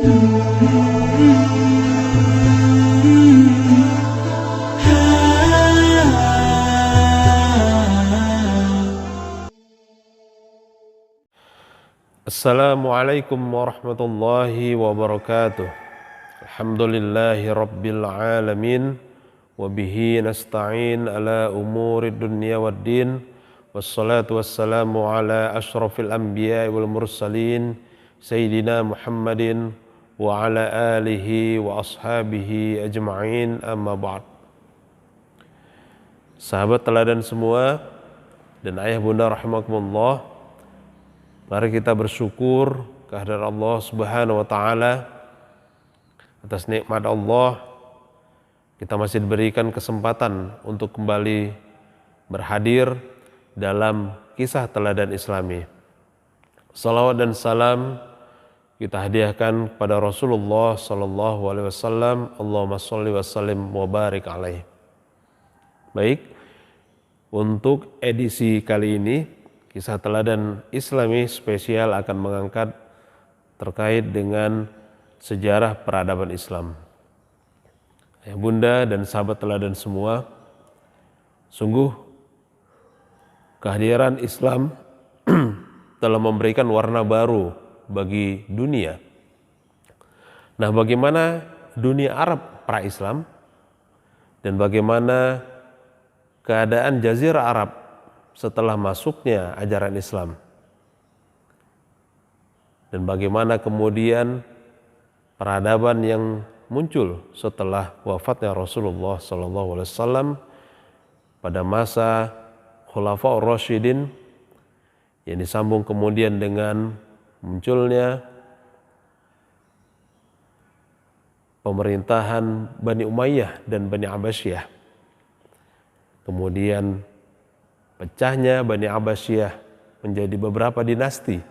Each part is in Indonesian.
Assalamualaikum warahmatullahi wabarakatuh. Alhamdulillahi rabbil alamin. Wabihi nasta'in ala umuri dunya waddin. Wassalatu wassalamu ala ashrafil anbiya wal mursalin Sayyidina Muhammadin wa ala alihi wa ashabihi ajma'in, amma ba'd. Sahabat teladan semua dan ayah bunda rahimakumullah, mari kita bersyukur kehadirat Allah Subhanahu wa taala atas nikmat Allah. Kita masih diberikan kesempatan untuk kembali berhadir dalam kisah teladan Islami. Salawat dan salam kita hadiahkan kepada Rasulullah sallallahu alaihi wasallam. Allahumma shalli wa sallim wa barik alaihi. Baik, untuk edisi kali ini kisah teladan Islami spesial akan mengangkat terkait dengan sejarah peradaban Islam. Ya, bunda dan sahabat teladan semua, sungguh kehadiran Islam telah memberikan warna baru bagi dunia. Nah, bagaimana dunia Arab pra-Islam dan bagaimana keadaan Jazirah Arab setelah masuknya ajaran Islam, dan bagaimana kemudian peradaban yang muncul setelah wafatnya Rasulullah SAW pada masa Khulafaur Rasyidin, yang disambung kemudian dengan munculnya pemerintahan Bani Umayyah dan Bani Abbasiyah, kemudian pecahnya Bani Abbasiyah menjadi beberapa dinasti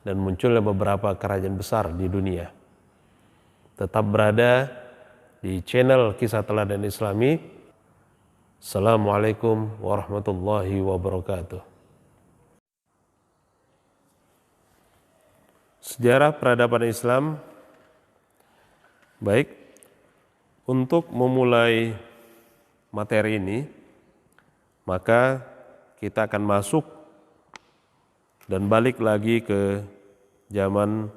dan munculnya beberapa kerajaan besar di dunia. Tetap berada di channel Kisah Teladan Islami. Assalamualaikum warahmatullahi wabarakatuh. Sejarah peradaban Islam. Baik, untuk memulai materi ini, maka kita akan masuk dan balik lagi ke zaman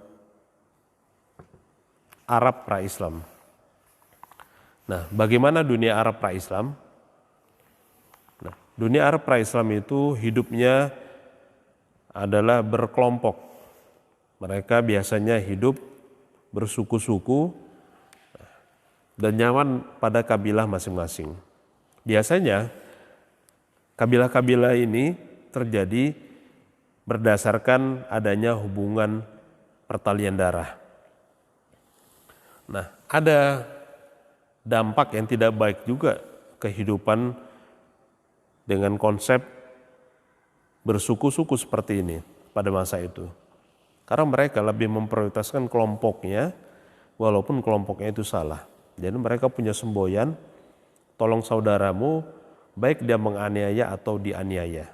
Arab pra-Islam. Nah, bagaimana dunia Arab pra-Islam? Nah, dunia Arab pra-Islam itu hidupnya adalah berkelompok. Mereka biasanya hidup bersuku-suku dan nyaman pada kabilah masing-masing. Biasanya kabilah-kabilah ini terjadi berdasarkan adanya hubungan pertalian darah. Nah, ada dampak yang tidak baik juga kehidupan dengan konsep bersuku-suku seperti ini pada masa itu. Karena mereka lebih memprioritaskan kelompoknya walaupun kelompoknya itu salah. Jadi mereka punya semboyan, tolong saudaramu baik dia menganiaya atau dianiaya.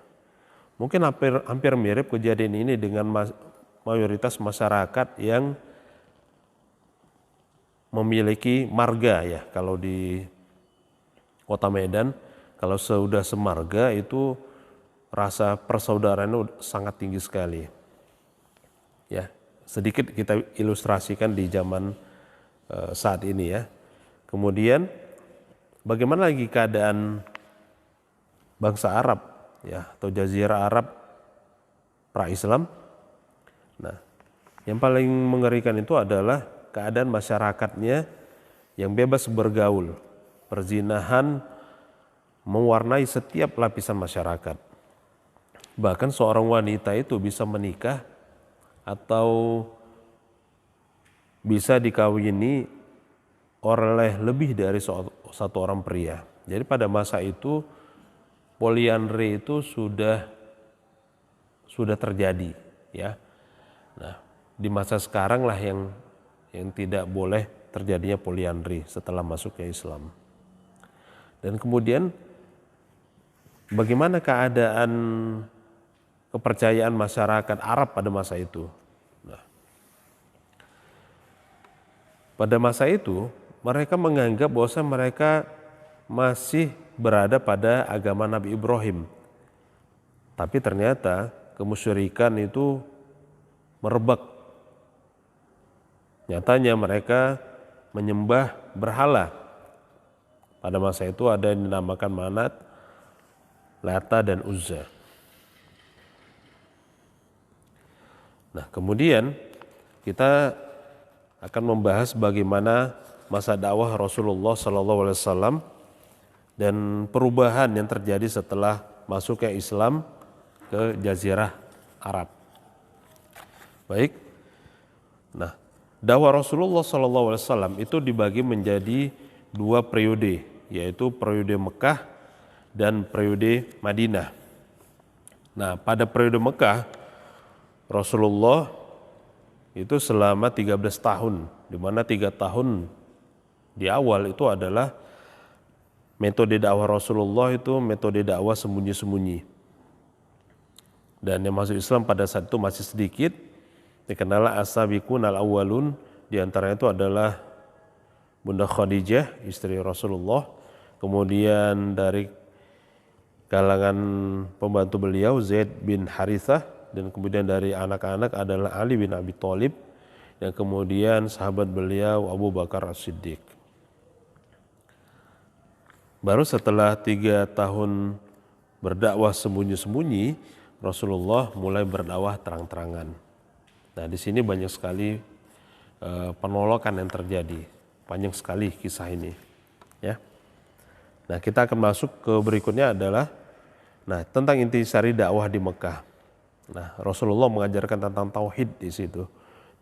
Mungkin hampir mirip kejadian ini dengan mayoritas masyarakat yang memiliki marga ya. Kalau di Kota Medan, kalau sudah semarga itu rasa persaudaraan sangat tinggi sekali. Ya, sedikit kita ilustrasikan di zaman saat ini ya. Kemudian bagaimana lagi keadaan bangsa Arab ya, atau Jazirah Arab pra-Islam? Nah, yang paling mengerikan itu adalah keadaan masyarakatnya yang bebas bergaul. Perzinahan mewarnai setiap lapisan masyarakat. Bahkan seorang wanita itu bisa menikah atau bisa dikawini oleh lebih dari satu orang pria. Jadi pada masa itu poliandri itu sudah terjadi ya. Nah, di masa sekarang lah yang tidak boleh terjadinya poliandri setelah masuknya Islam. Dan kemudian bagaimana keadaan kepercayaan masyarakat Arab pada masa itu? Nah, pada masa itu mereka menganggap bahwa mereka masih berada pada agama Nabi Ibrahim. Tapi ternyata kemusyrikan itu merebak. Nyatanya mereka menyembah berhala. Pada masa itu ada yang dinamakan Manat, Lata dan Uzza. Nah, kemudian kita akan membahas bagaimana masa dakwah Rasulullah SAW dan perubahan yang terjadi setelah masuknya Islam ke Jazirah Arab. Baik. Nah, dakwah Rasulullah SAW itu dibagi menjadi dua periode, yaitu periode Mekah dan periode Madinah. Nah, pada periode Mekah Rasulullah itu selama 13 tahun, di mana 3 tahun di awal itu adalah metode dakwah Rasulullah itu metode dakwah sembunyi-sembunyi. Dan yang masuk Islam pada saat itu masih sedikit, dikenal as-sabiqun al-awwalun, di antaranya itu adalah Bunda Khadijah, istri Rasulullah, kemudian dari kalangan pembantu beliau Zaid bin Harithah, dan kemudian dari anak-anak adalah Ali bin Abi Thalib, dan kemudian sahabat beliau Abu Bakar As-Siddiq. Baru setelah 3 tahun berdakwah sembunyi-sembunyi, Rasulullah mulai berdakwah terang-terangan. Nah, di sini banyak sekali penolakan yang terjadi, panjang sekali kisah ini. Ya. Nah, kita akan masuk ke berikutnya adalah tentang intisari dakwah di Mekah. Nah, Rasulullah mengajarkan tentang tauhid di situ.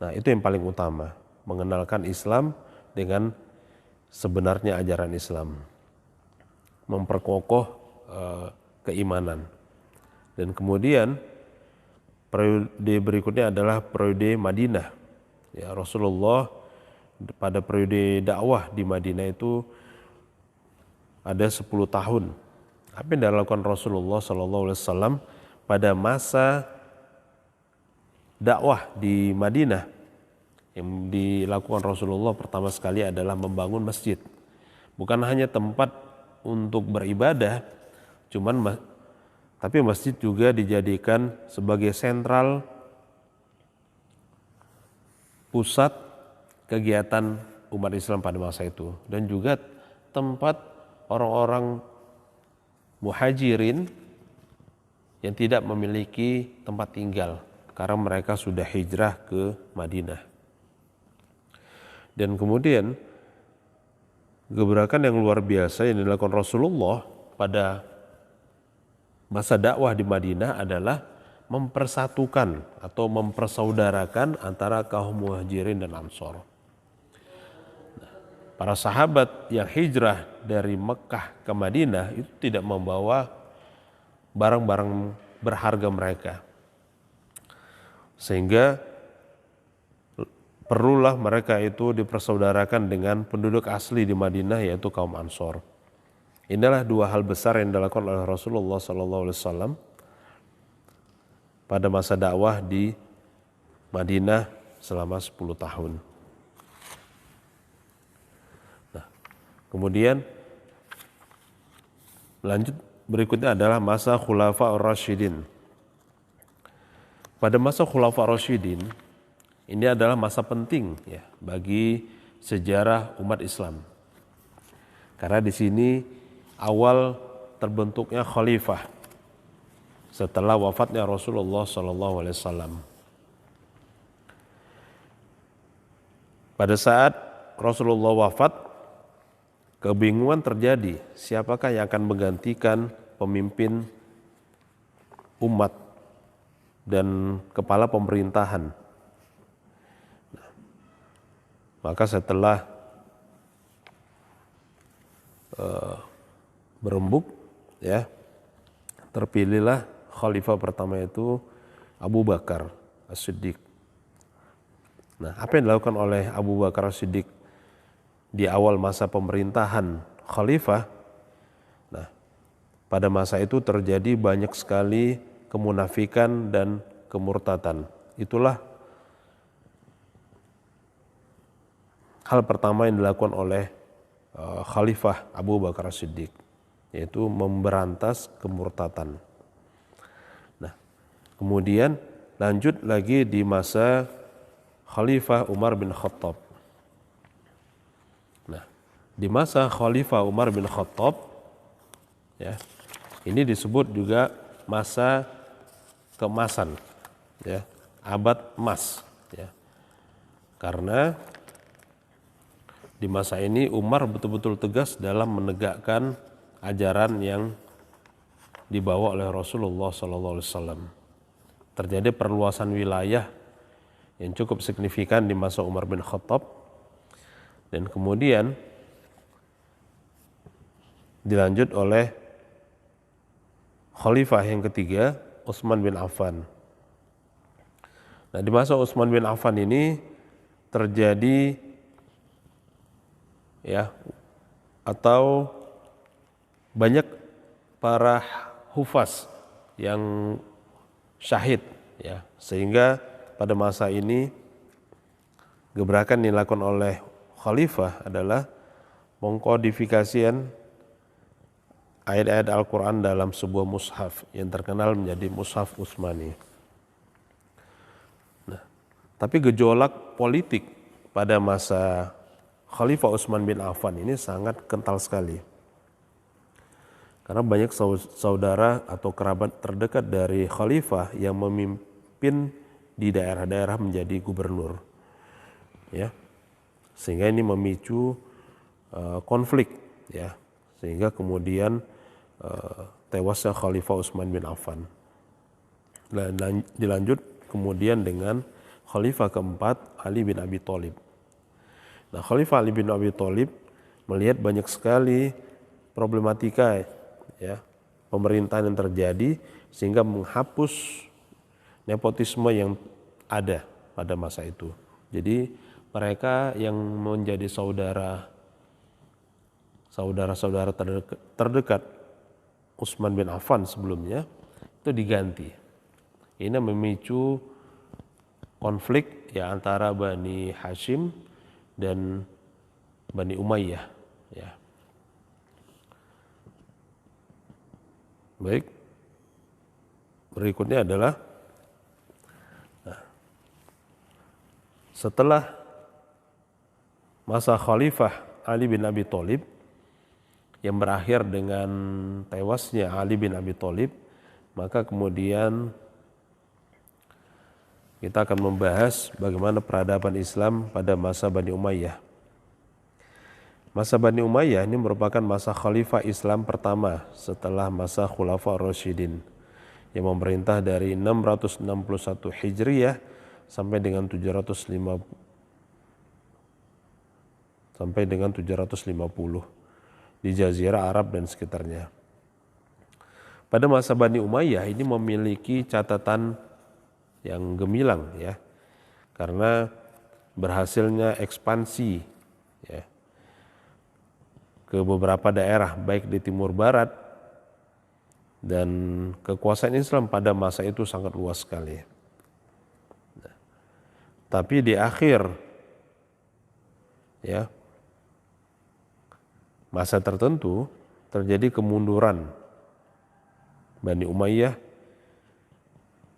Nah, itu yang paling utama, mengenalkan Islam dengan sebenarnya ajaran Islam, memperkokoh keimanan. Dan kemudian periode berikutnya adalah periode Madinah. Ya, Rasulullah pada periode dakwah di Madinah itu ada 10 tahun. Apa yang dilakukan Rasulullah SAW pada masa dakwah di Madinah? Yang dilakukan Rasulullah pertama sekali adalah membangun masjid. Bukan hanya tempat untuk beribadah, tapi masjid juga dijadikan sebagai sentral pusat kegiatan umat Islam pada masa itu, dan juga tempat orang-orang muhajirin yang tidak memiliki tempat tinggal karena mereka sudah hijrah ke Madinah. Dan kemudian gebrakan yang luar biasa yang dilakukan Rasulullah pada masa dakwah di Madinah adalah mempersatukan atau mempersaudarakan antara kaum muhajirin dan ansor. Para sahabat yang hijrah dari Mekah ke Madinah itu tidak membawa barang-barang berharga mereka, sehingga perlulah mereka itu dipersaudarakan dengan penduduk asli di Madinah, yaitu kaum ansor. Inilah dua hal besar yang dilakukan oleh Rasulullah SAW pada masa dakwah di Madinah selama 10 tahun. Nah, kemudian lanjut berikutnya adalah masa Khulafaur Rasyidin. Pada masa Khulafaur Rasyidin ini adalah masa penting ya bagi sejarah umat Islam. Karena di sini awal terbentuknya khalifah setelah wafatnya Rasulullah SAW. Pada saat Rasulullah wafat, kebingungan terjadi, siapakah yang akan menggantikan pemimpin umat dan kepala pemerintahan. Maka setelah berembuk ya, terpilihlah khalifah pertama itu Abu Bakar As-Siddiq. Nah, apa yang dilakukan oleh Abu Bakar As-Siddiq di awal masa pemerintahan khalifah? Nah, pada masa itu terjadi banyak sekali kemunafikan dan kemurtatan. Itulah hal pertama yang dilakukan oleh Khalifah Abu Bakar As-Siddiq, yaitu memberantas kemurtatan. Nah, kemudian lanjut lagi di masa Khalifah Umar bin Khattab. Nah, di masa Khalifah Umar bin Khattab, ya, ini disebut juga masa keemasan, ya, abad emas, ya. Karena di masa ini Umar betul-betul tegas dalam menegakkan ajaran yang dibawa oleh Rasulullah SAW. Terjadi perluasan wilayah yang cukup signifikan di masa Umar bin Khattab, dan kemudian dilanjut oleh Khalifah yang ketiga, Utsman bin Affan. Nah, di masa Utsman bin Affan ini terjadi, ya, atau banyak para hufaz yang syahid, ya, sehingga pada masa ini gebrakan yang dilakukan oleh khalifah adalah mengkodifikasian ayat-ayat Al-Quran dalam sebuah mushaf yang terkenal menjadi mushaf Utsmani. Nah, tapi gejolak politik pada masa Khalifah Utsman bin Affan ini sangat kental sekali. Karena banyak saudara atau kerabat terdekat dari khalifah yang memimpin di daerah-daerah menjadi gubernur, ya, sehingga ini memicu konflik, ya, sehingga kemudian tewasnya Khalifah Utsman bin Affan. Dan dilanjut kemudian dengan Khalifah keempat, Ali bin Abi Thalib. Nah, Khalifah Ali bin Abi Thalib melihat banyak sekali problematika, ya, pemerintahan yang terjadi, sehingga menghapus nepotisme yang ada pada masa itu. Jadi mereka yang menjadi saudara-saudara terdekat Utsman bin Affan sebelumnya itu diganti. Ini memicu konflik, ya, antara Bani Hashim dan Bani Umayyah, ya. Baik, berikutnya adalah setelah masa Khalifah Ali bin Abi Thalib yang berakhir dengan tewasnya Ali bin Abi Thalib, maka kemudian kita akan membahas bagaimana peradaban Islam pada masa Bani Umayyah. Masa Bani Umayyah ini merupakan masa khalifah Islam pertama setelah masa Khulafa Rasyidin yang memerintah dari 661 Hijriyah sampai dengan 750 di Jazirah Arab dan sekitarnya. Pada masa Bani Umayyah ini memiliki catatan yang gemilang, ya, karena berhasilnya ekspansi, ya, ke beberapa daerah baik di Timur Barat, dan kekuasaan Islam pada masa itu sangat luas sekali. Nah, tapi di akhir, ya, masa tertentu terjadi kemunduran Bani Umayyah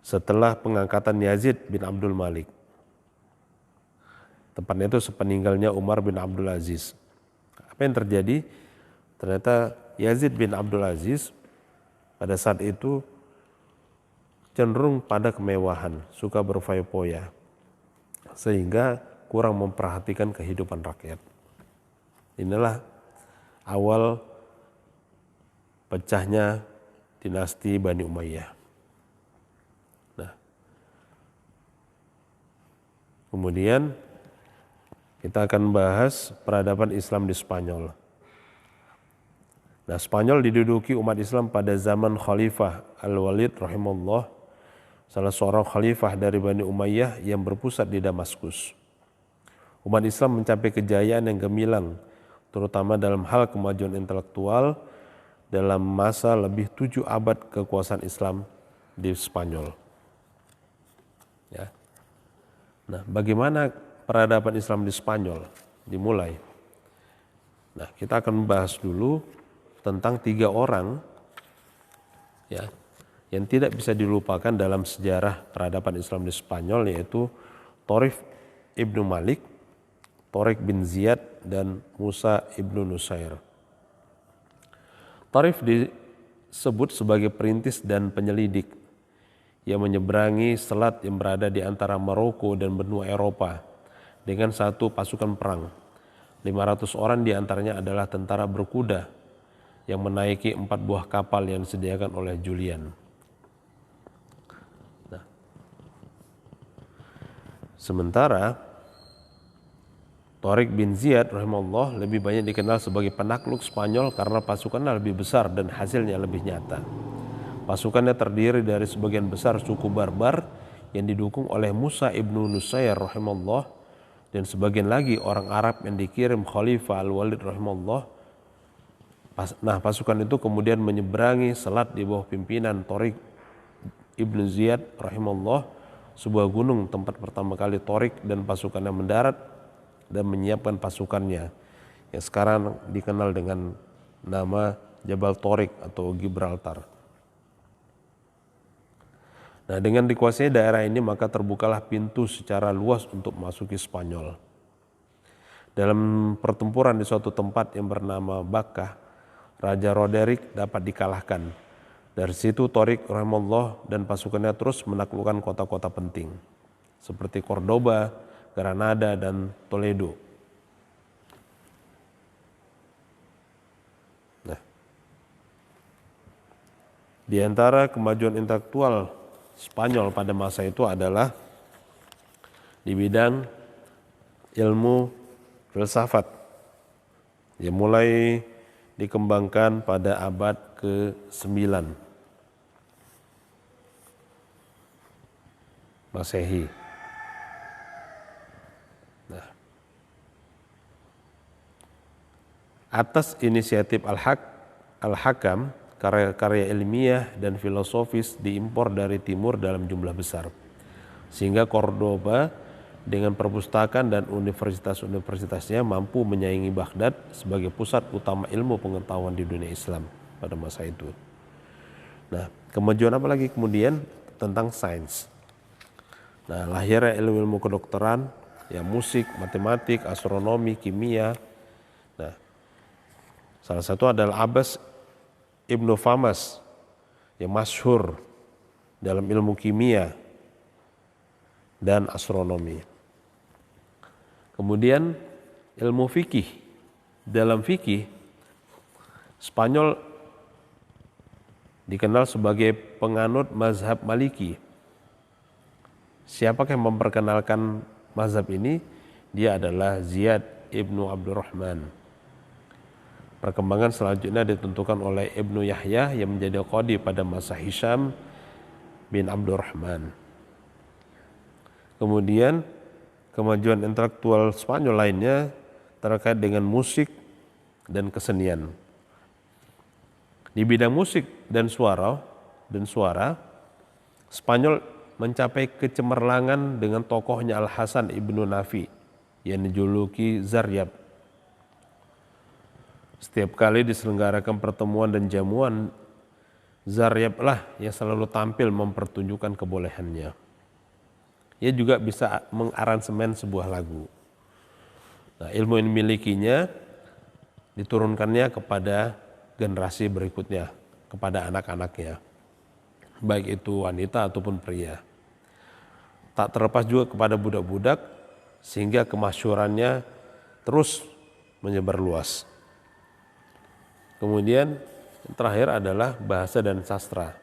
setelah pengangkatan Yazid bin Abdul Malik. Tepatnya itu sepeninggalnya Umar bin Abdul Aziz. Apa yang terjadi? Ternyata Yazid bin Abdul Aziz pada saat itu cenderung pada kemewahan, suka berfoya-foya, sehingga kurang memperhatikan kehidupan rakyat. Inilah awal pecahnya dinasti Bani Umayyah. Nah, kemudian kita akan bahas peradaban Islam di Spanyol. Nah, Spanyol diduduki umat Islam pada zaman Khalifah Al-Walid rahimahullah, salah seorang khalifah dari Bani Umayyah yang berpusat di Damaskus. Umat Islam mencapai kejayaan yang gemilang, terutama dalam hal kemajuan intelektual dalam masa lebih 7 abad kekuasaan Islam di Spanyol. Ya. Nah, bagaimana peradaban Islam di Spanyol? dimulai. Nah, kita akan membahas dulu tentang 3 orang ya yang tidak bisa dilupakan dalam sejarah peradaban Islam di Spanyol, yaitu Tarif ibnu Malik, Tariq bin Ziyad, dan Musa ibnu Nusair. Tarif disebut sebagai perintis dan penyelidik yang menyeberangi selat yang berada di antara Maroko dan benua Eropa dengan satu pasukan perang. 500 orang diantaranya adalah tentara berkuda yang menaiki 4 buah kapal yang disediakan oleh Julian. Nah, sementara Tariq bin Ziyad rahimahullah lebih banyak dikenal sebagai penakluk Spanyol karena pasukannya lebih besar dan hasilnya lebih nyata. Pasukannya terdiri dari sebagian besar suku Barbar yang didukung oleh Musa ibnu Nusair rahimahullah, dan sebagian lagi orang Arab yang dikirim Khalifah Al-Walid rahimahullah. Nah, pasukan itu kemudian menyeberangi selat di bawah pimpinan Tariq ibnu Ziyad rahimahullah, sebuah gunung tempat pertama kali Tariq dan pasukannya mendarat dan menyiapkan pasukannya yang sekarang dikenal dengan nama Jabal Tariq atau Gibraltar. Nah, dengan dikuasai daerah ini maka terbukalah pintu secara luas untuk masuki Spanyol. Dalam pertempuran di suatu tempat yang bernama Bakkah, Raja Roderick dapat dikalahkan. Dari situ Tariq rahimahullah dan pasukannya terus menaklukkan kota-kota penting seperti Cordoba, Granada, dan Toledo. Nah, di antara kemajuan intelektual Spanyol pada masa itu adalah di bidang ilmu filsafat yang mulai dikembangkan pada abad ke-9 Masehi. Nah, atas inisiatif Al-Hakam, karya-karya ilmiah dan filosofis diimpor dari timur dalam jumlah besar, sehingga Cordoba dengan perpustakaan dan universitas-universitasnya mampu menyaingi Baghdad sebagai pusat utama ilmu pengetahuan di dunia Islam pada masa itu. Nah, kemajuan apa lagi kemudian tentang sains. Nah, lahirnya ilmu-ilmu kedokteran, ya musik, matematik, astronomi, kimia. Nah, salah satu adalah Abbas Ibnu Famas yang masyhur dalam ilmu kimia dan astronomi. Kemudian ilmu fikih. Dalam fikih, Spanyol dikenal sebagai penganut mazhab Maliki. Siapakah yang memperkenalkan mazhab ini? Dia adalah Ziyad ibnu Abdurrahman. Perkembangan selanjutnya ditentukan oleh Ibnu Yahya yang menjadi qadhi pada masa Hisham bin Abdurrahman. Kemudian kemajuan intelektual Spanyol lainnya terkait dengan musik dan kesenian. Di bidang musik dan suara, Spanyol mencapai kecemerlangan dengan tokohnya Al-Hasan ibnu Nafi yang dijuluki Zaryab. Setiap kali diselenggarakan pertemuan dan jamuan, Zaryab lah yang selalu tampil mempertunjukkan kebolehannya. Ia juga bisa mengaransemen sebuah lagu. Nah, ilmu yang dimilikinya diturunkannya kepada generasi berikutnya, kepada anak-anaknya, baik itu wanita ataupun pria. Tak terlepas juga kepada budak-budak, sehingga kemasyhurannya terus menyebar luas. Kemudian yang terakhir adalah bahasa dan sastra.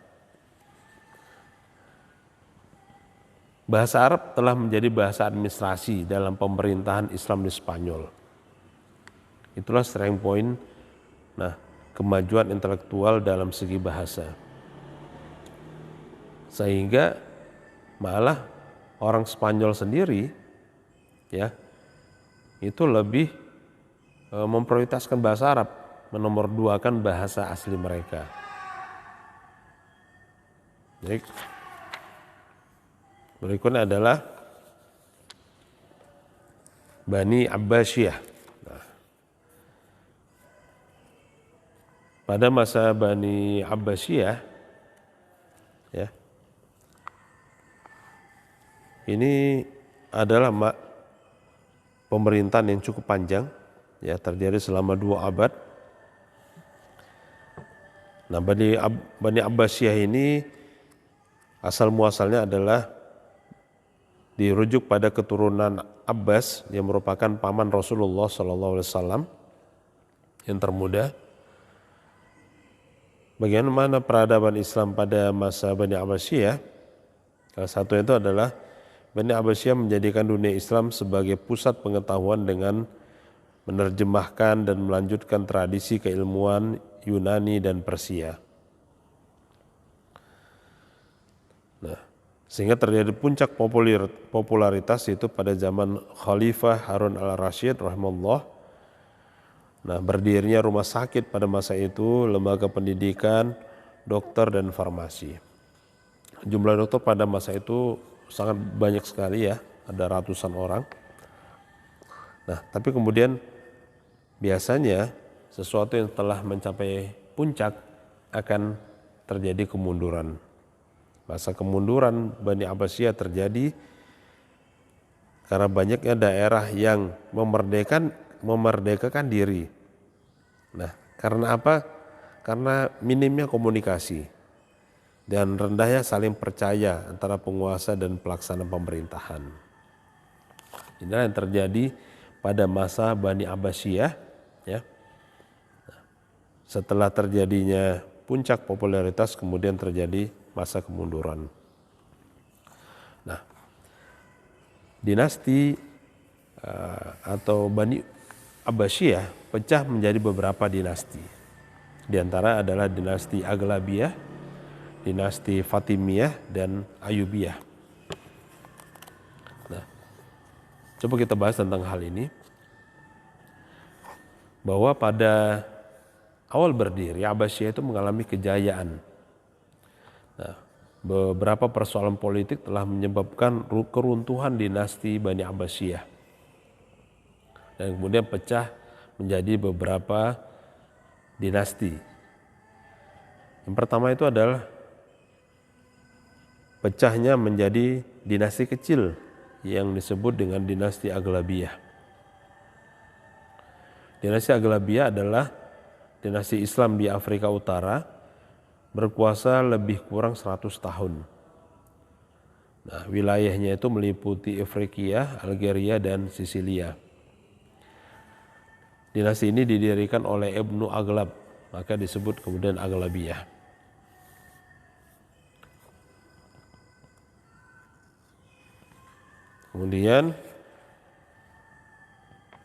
Bahasa Arab telah menjadi bahasa administrasi dalam pemerintahan Islam di Spanyol. Itulah strength point, kemajuan intelektual dalam segi bahasa. Sehingga malah orang Spanyol sendiri ya itu lebih memprioritaskan bahasa Arab, menomorduakan bahasa asli mereka. Baik. Berikutnya adalah Bani Abbasiyah. pada masa Bani Abbasiyah, ya, ini adalah pemerintahan yang cukup panjang, ya, terjadi selama 2 abad. Nah, Bani Abbasiyah ini asal muasalnya adalah dirujuk pada keturunan Abbas yang merupakan paman Rasulullah SAW yang termuda. Bagaimana peradaban Islam pada masa Bani Abbasiyah? Salah satu itu adalah Bani Abbasiyah menjadikan dunia Islam sebagai pusat pengetahuan dengan menerjemahkan dan melanjutkan tradisi keilmuan Yunani dan Persia. Nah, sehingga terjadi puncak popularitas itu pada zaman Khalifah Harun al-Rasyid rahimahullah. Nah, berdirinya rumah sakit pada masa itu, lembaga pendidikan, dokter dan farmasi. Jumlah dokter pada masa itu sangat banyak sekali, ya, ada ratusan orang. Nah, tapi kemudian biasanya sesuatu yang telah mencapai puncak akan terjadi kemunduran. Masa kemunduran Bani Abbasiyah terjadi karena banyaknya daerah yang memerdekakan diri. Nah, karena apa? Karena minimnya komunikasi dan rendahnya saling percaya antara penguasa dan pelaksana pemerintahan. Inilah yang terjadi pada masa Bani Abbasiyah, ya. Setelah terjadinya puncak popularitas, kemudian terjadi masa kemunduran. Nah, dinasti atau Bani Abbasiyah pecah menjadi beberapa dinasti. Di antara adalah dinasti Aghlabiyah, dinasti Fatimiyah, dan Ayyubiyah. Nah, coba kita bahas tentang hal ini. Bahwa pada awal berdiri Abbasiyah itu mengalami kejayaan. Nah, beberapa persoalan politik telah menyebabkan keruntuhan dinasti Bani Abbasiyah dan kemudian pecah menjadi beberapa dinasti. Yang pertama itu adalah pecahnya menjadi dinasti kecil yang disebut dengan dinasti Aghlabiyah. Dinasti Aghlabiyah adalah dinasti Islam di Afrika Utara, berkuasa lebih kurang 100 tahun. Nah, wilayahnya itu meliputi Ifriqiya, Algeria, dan Sisilia. Dinasti ini didirikan oleh Ibnu Aghlab, maka disebut kemudian Aghlabiyah. Kemudian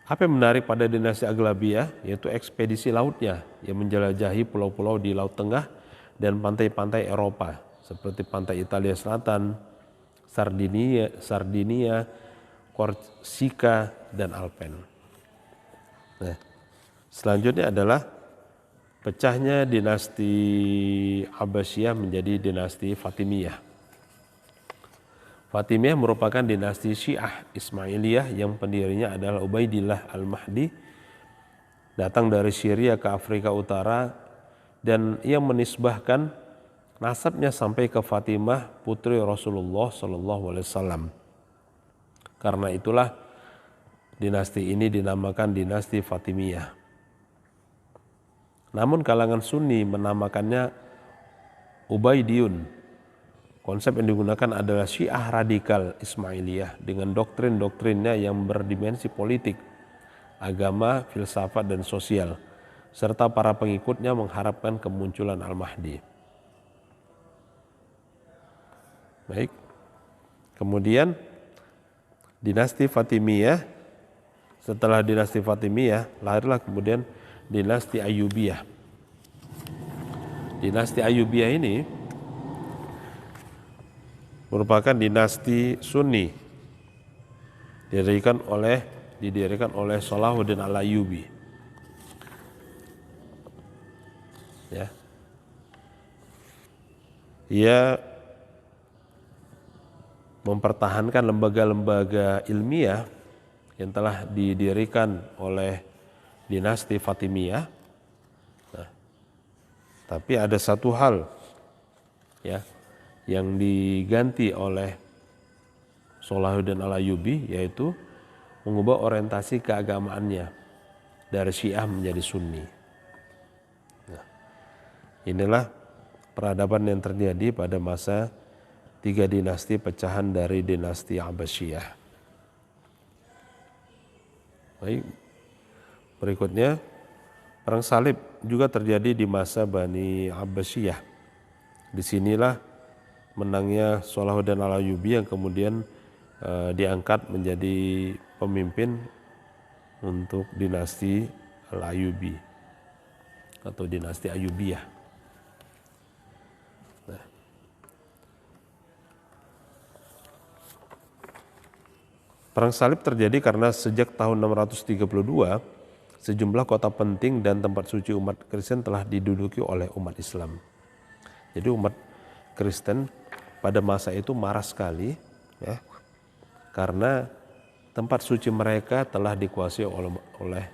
apa yang menarik pada dinasti Aghlabiyah yaitu ekspedisi lautnya yang menjelajahi pulau-pulau di Laut Tengah dan pantai-pantai Eropa seperti pantai Italia Selatan, Sardinia, Korsika, dan Alpen. Nah, selanjutnya adalah pecahnya dinasti Abbasiyah menjadi dinasti Fatimiyah. Fatimiyah merupakan dinasti Syiah Ismailiyah yang pendirinya adalah Ubaidillah Al-Mahdi, datang dari Syria ke Afrika Utara, dan ia menisbahkan nasabnya sampai ke Fatimah putri Rasulullah SAW. Karena itulah dinasti ini dinamakan dinasti Fatimiyah. Namun kalangan Sunni menamakannya Ubaidiyun. Konsep yang digunakan adalah Syiah radikal Ismailiyah dengan doktrin-doktrinnya yang berdimensi politik, agama, filsafat, dan sosial, serta para pengikutnya mengharapkan kemunculan Al-Mahdi. Baik. Kemudian dinasti Fatimiyah, setelah dinasti Fatimiyah lahirlah kemudian dinasti Ayyubiyah. Dinasti Ayyubiyah ini merupakan dinasti Sunni didirikan oleh Salahuddin Al-Ayyubi. Ya. Ia mempertahankan lembaga-lembaga ilmiah yang telah didirikan oleh dinasti Fatimiyah. Nah, Tapi ada satu hal ya yang diganti oleh Salahuddin Al-Ayyubi, yaitu mengubah orientasi keagamaannya dari Syiah menjadi Sunni. Nah, inilah peradaban yang terjadi pada masa 3 dinasti pecahan dari dinasti Abbasiyah. Baik, berikutnya perang salib juga terjadi di masa Bani Abbasiyah. Disinilah menangnya Salahuddin Al-Ayyubi yang kemudian diangkat menjadi pemimpin untuk dinasti Al-Ayyubi atau dinasti Ayyubiyah. Nah, perang salib terjadi karena sejak tahun 632 sejumlah kota penting dan tempat suci umat Kristen telah diduduki oleh umat Islam. Jadi umat Kristen pada masa itu marah sekali ya, karena tempat suci mereka telah dikuasai oleh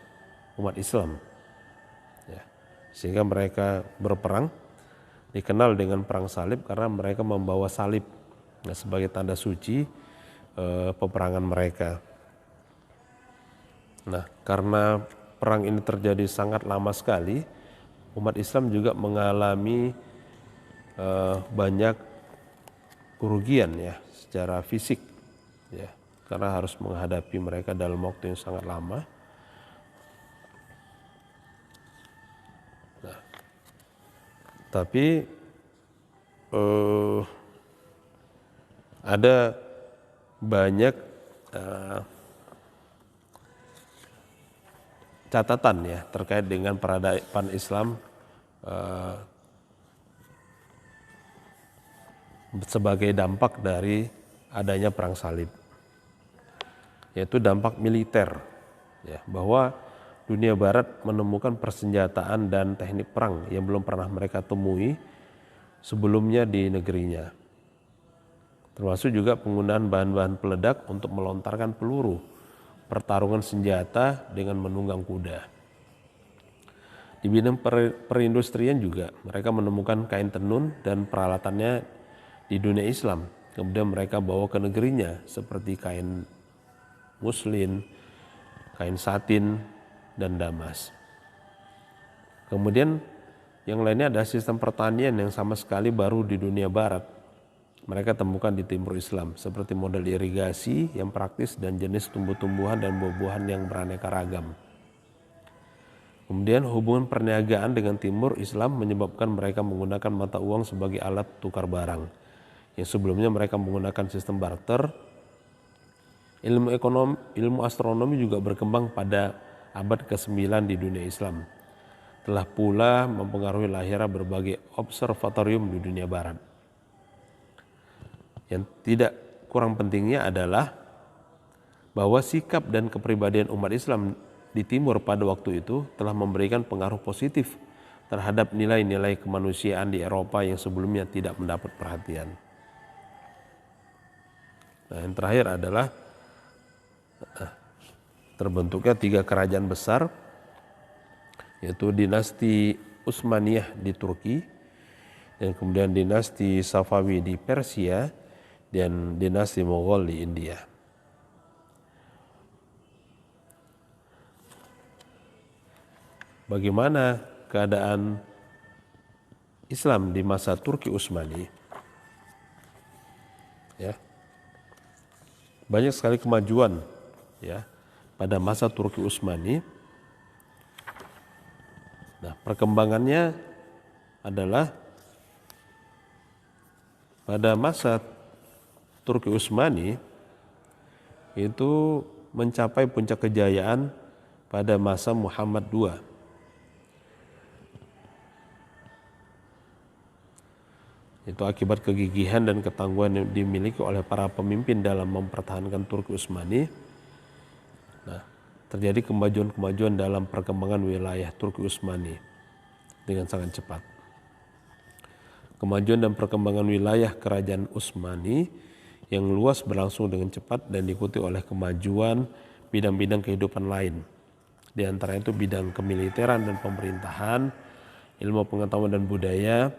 umat Islam ya. Sehingga mereka berperang, dikenal dengan perang salib karena mereka membawa salib ya, sebagai tanda suci peperangan mereka. Nah, karena perang ini terjadi sangat lama sekali, umat Islam juga mengalami banyak kerugian ya secara fisik ya, karena harus menghadapi mereka dalam waktu yang sangat lama. Nah, tapi ada banyak catatan ya terkait dengan peradaban Islam sebagai dampak dari adanya perang salib, yaitu dampak militer ya, bahwa dunia barat menemukan persenjataan dan teknik perang yang belum pernah mereka temui sebelumnya di negerinya, termasuk juga penggunaan bahan-bahan peledak untuk melontarkan peluru, pertarungan senjata dengan menunggang kuda. Di bidang perindustrian juga mereka menemukan kain tenun dan peralatannya di dunia Islam, kemudian mereka bawa ke negerinya seperti kain muslin, kain satin, dan damas. Kemudian yang lainnya ada sistem pertanian yang sama sekali baru di dunia barat. Mereka temukan di timur Islam seperti model irigasi yang praktis dan jenis tumbuh-tumbuhan dan buah-buahan yang beraneka ragam. Kemudian hubungan perniagaan dengan timur Islam menyebabkan mereka menggunakan mata uang sebagai alat tukar barang. Yang sebelumnya mereka menggunakan sistem barter. Ilmu astronomi juga berkembang pada abad ke-9 di dunia Islam. Telah pula mempengaruhi lahirnya berbagai observatorium di dunia barat. Yang tidak kurang pentingnya adalah bahwa sikap dan kepribadian umat Islam di timur pada waktu itu telah memberikan pengaruh positif terhadap nilai-nilai kemanusiaan di Eropa yang sebelumnya tidak mendapat perhatian. Nah, yang terakhir adalah terbentuknya 3 kerajaan besar, yaitu dinasti Utsmaniyah di Turki, dan kemudian dinasti Safawi di Persia, dan dinasti Mughal di India. Bagaimana keadaan Islam di masa Turki Utsmani? Ya. Banyak sekali kemajuan ya pada masa Turki Utsmani. Nah, perkembangannya adalah pada masa Turki Utsmani itu mencapai puncak kejayaan pada masa Muhammad II. Itu akibat kegigihan dan ketangguhan yang dimiliki oleh para pemimpin dalam mempertahankan Turki Utsmani. Nah, terjadi kemajuan-kemajuan dalam perkembangan wilayah Turki Utsmani dengan sangat cepat. Kemajuan dan perkembangan wilayah kerajaan Utsmani yang luas berlangsung dengan cepat dan diikuti oleh kemajuan bidang-bidang kehidupan lain. Di antara itu bidang kemiliteran dan pemerintahan ilmu pengetahuan dan budaya,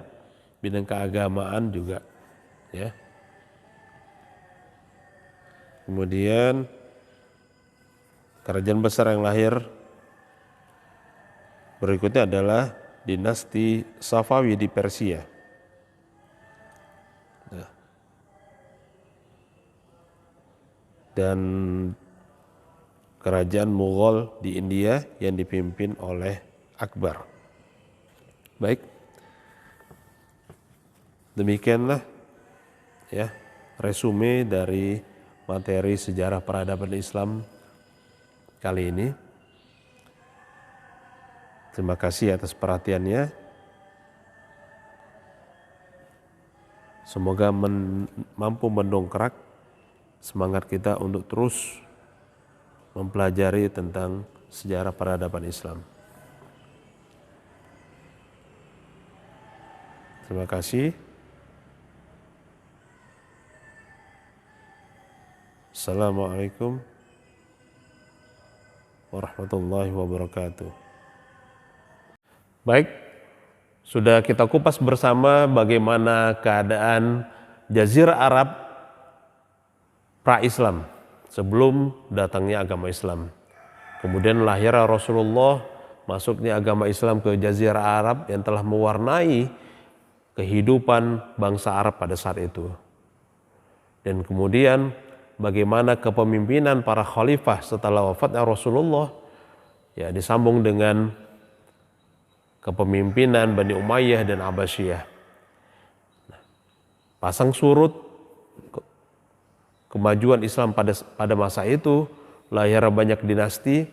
bidang keagamaan juga, ya. Kemudian kerajaan besar yang lahir berikutnya adalah dinasti Safawi di Persia. Dan kerajaan Mughal di India yang dipimpin oleh Akbar. Baik, demikianlah ya resume dari materi sejarah peradaban Islam kali ini. Terima kasih atas perhatiannya. Semoga mampu mendongkrak semangat kita untuk terus mempelajari tentang sejarah peradaban Islam. Terima kasih. Assalamualaikum warahmatullahi wabarakatuh. Baik, sudah kita kupas bersama bagaimana keadaan Jazirah Arab pra-Islam sebelum datangnya agama Islam. Kemudian lahirnya Rasulullah, masuknya agama Islam ke Jazirah Arab yang telah mewarnai kehidupan bangsa Arab pada saat itu. Dan kemudian bagaimana kepemimpinan para khalifah setelah wafatnya Rasulullah ya disambung dengan kepemimpinan Bani Umayyah dan Abbasiyah. Pasang surut kemajuan Islam pada masa itu, lahir banyak dinasti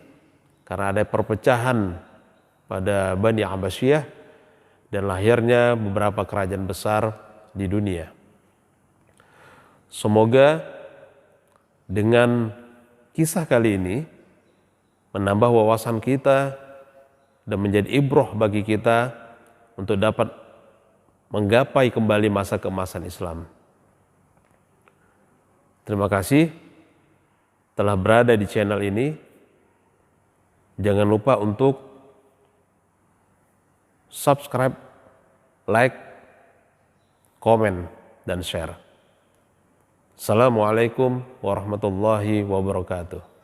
karena ada perpecahan pada Bani Abbasiyah dan lahirnya beberapa kerajaan besar di dunia. Semoga dengan kisah kali ini menambah wawasan kita dan menjadi ibroh bagi kita untuk dapat menggapai kembali masa keemasan Islam. Terima kasih telah berada di channel ini. Jangan lupa untuk subscribe, like, komen, dan share. Assalamualaikum warahmatullahi wabarakatuh.